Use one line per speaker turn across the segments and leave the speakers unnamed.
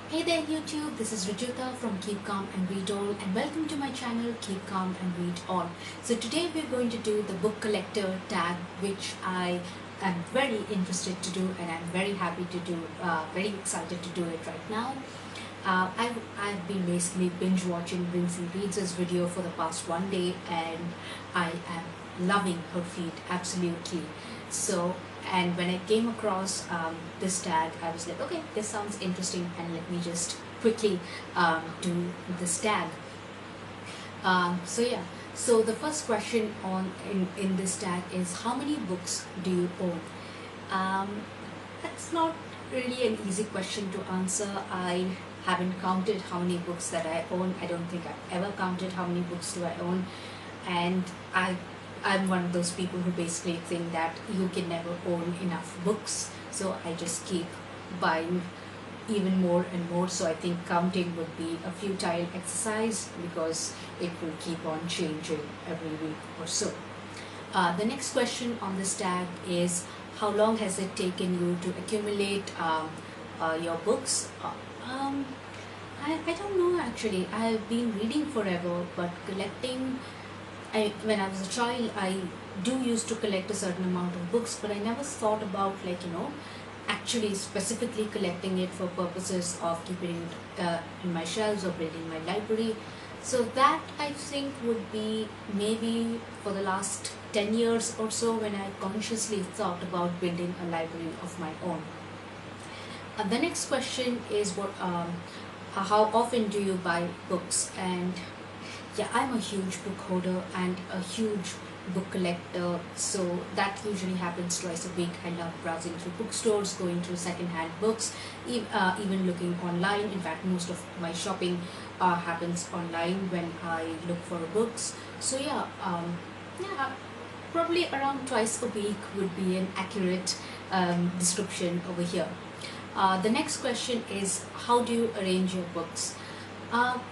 Hey there YouTube, this is Rujuta from Keep Calm and Read All, and welcome to my channel Keep Calm and Read All. So today we're going to do the book collector tag, which I am very interested to do and I'm very happy to do, very excited to do it right now. I've been basically binge watching Vincy Reads' video for the past one day, and I am loving her feed absolutely. So, and when I came across this tag, I was like, okay, this sounds interesting, and let me just quickly do this tag. So yeah, so the first question in this tag is, how many books do you own? Um, that's not really an easy question to answer. I haven't counted how many books that I own. I don't think I've ever counted how many books do I own. And I'm one of those people who basically think that you can never own enough books. So I just keep buying even more and more. So I think counting would be a futile exercise because it will keep on changing every week or so. The next question on this tag is, how long has it taken you to accumulate your books? I don't know actually. I've been reading forever, but collecting, when I was a child, I do used to collect a certain amount of books, but I never thought about, like, actually specifically collecting it for purposes of keeping it in my shelves or building my library. So that I think would be maybe for the last 10 years or so when I consciously thought about building a library of my own. The next question is how often do you buy books? And yeah, I'm a huge book hoarder and a huge book collector, so that usually happens twice a week. I love browsing through bookstores, going through secondhand books, even looking online. In fact, most of my shopping happens online when I look for books. So yeah, probably around twice a week would be an accurate description over here. The next question is, how do you arrange your books?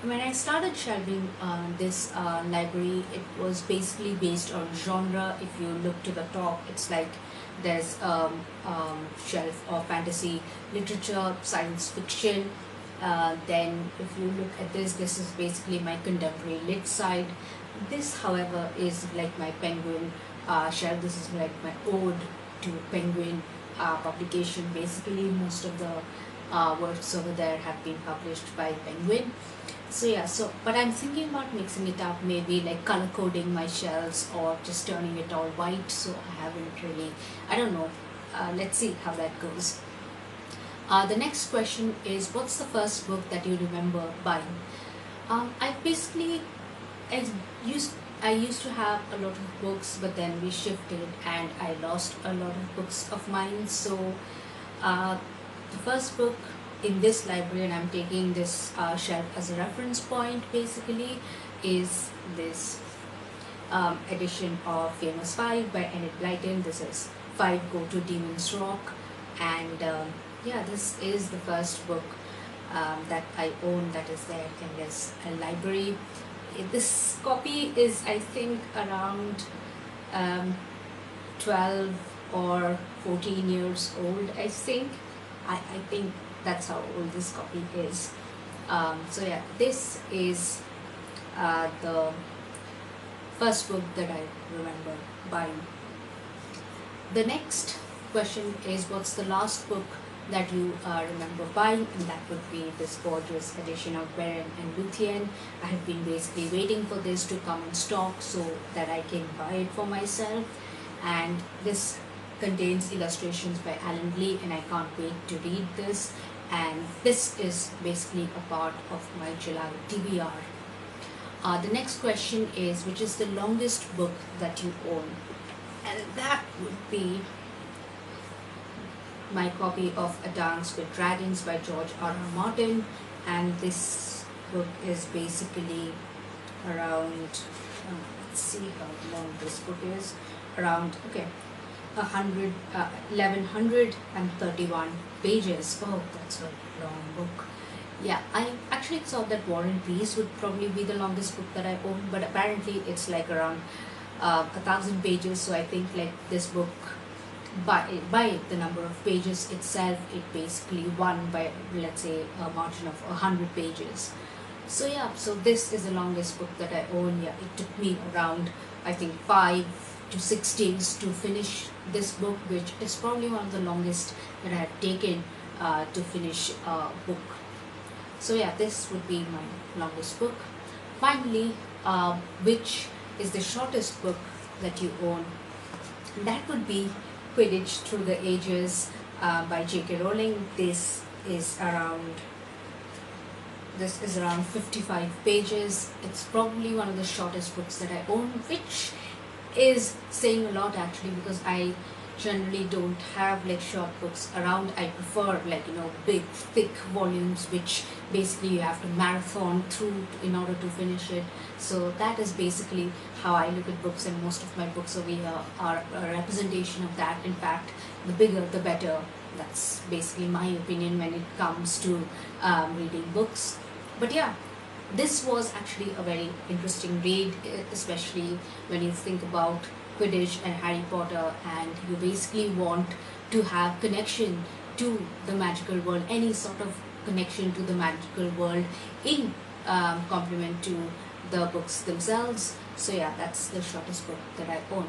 When I started shelving this library, it was basically based on genre. If you look to the top, it's like there's shelf of fantasy literature, science fiction. Then if you look at this is basically my contemporary lit side. This, however, is like my Penguin shelf. This is like my ode to Penguin publication. Basically, most of the works over there have been published by Penguin. So yeah, but I'm thinking about mixing it up, maybe like color coding my shelves or just turning it all white. So I haven't really, I don't know. Let's see how that goes. The next question is, what's the first book that you remember buying? I basically, I used I used to have a lot of books, but then we shifted and I lost a lot of books of mine. So uh, the first book in this library, and I'm taking this shelf as a reference point basically, is this edition of Famous Five by Enid Blyton. This is Five Go to Demon's Rock, and yeah, this is the first book that I own that is there in this library. This copy is, I think, around um, 12 or 14 years old, I think. I think that's how old this copy is. So yeah, this is the first book that I remember buying. The next question is, what's the last book that you remember buying? And that would be this gorgeous edition of Beren and Luthien. I have been basically waiting for this to come in stock so that I can buy it for myself. And this contains illustrations by Alan Lee, and I can't wait to read this. And this is basically a part of my July TBR. The next question is, which is the longest book that you own? And that would be my copy of A Dance with Dragons by George R.R. Martin. And this book is basically around, let's see how long this book is, around, okay, 1131 pages. Oh, that's a long book. Yeah, I actually thought that War and Peace would probably be the longest book that I own, but apparently it's like around 1,000 pages. So I think like this book by the number of pages itself. It basically won by, let's say, a margin of 100 pages. So yeah, so this is the longest book that I own. Yeah, it took me around, I think, 5 to 6 days to finish this book, which is probably one of the longest that I have taken to finish a book. So yeah, this would be my longest book. Finally, which is the shortest book that you own? That would be Quidditch Through the Ages by J.K. Rowling. This is around 55 pages. It's probably one of the shortest books that I own, which is saying a lot actually, because I generally don't have like short books around. I prefer, like, big thick volumes which basically you have to marathon through in order to finish it. So that is basically how I look at books, and most of my books over here are a representation of that. In fact, the bigger the better. That's basically my opinion when it comes to reading books. But yeah, this was actually a very interesting read, especially when you think about Quidditch and Harry Potter, and you basically want to have connection to the magical world, any sort of connection to the magical world in complement to the books themselves. So yeah, that's the shortest book that I own.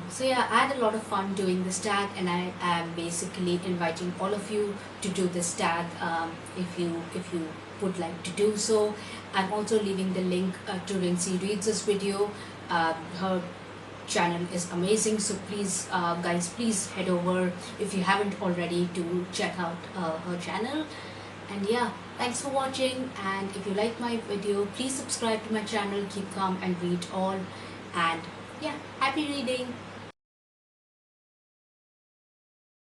So yeah, I had a lot of fun doing this tag, and I am basically inviting all of you to do this tag if you would like to do so. I'm also leaving the link to Rincy Reads' video. Her channel is amazing, so please guys, please head over if you haven't already to check out her channel. And yeah, thanks for watching, and if you like my video, please subscribe to my channel. Keep calm and read all. And yeah, happy reading.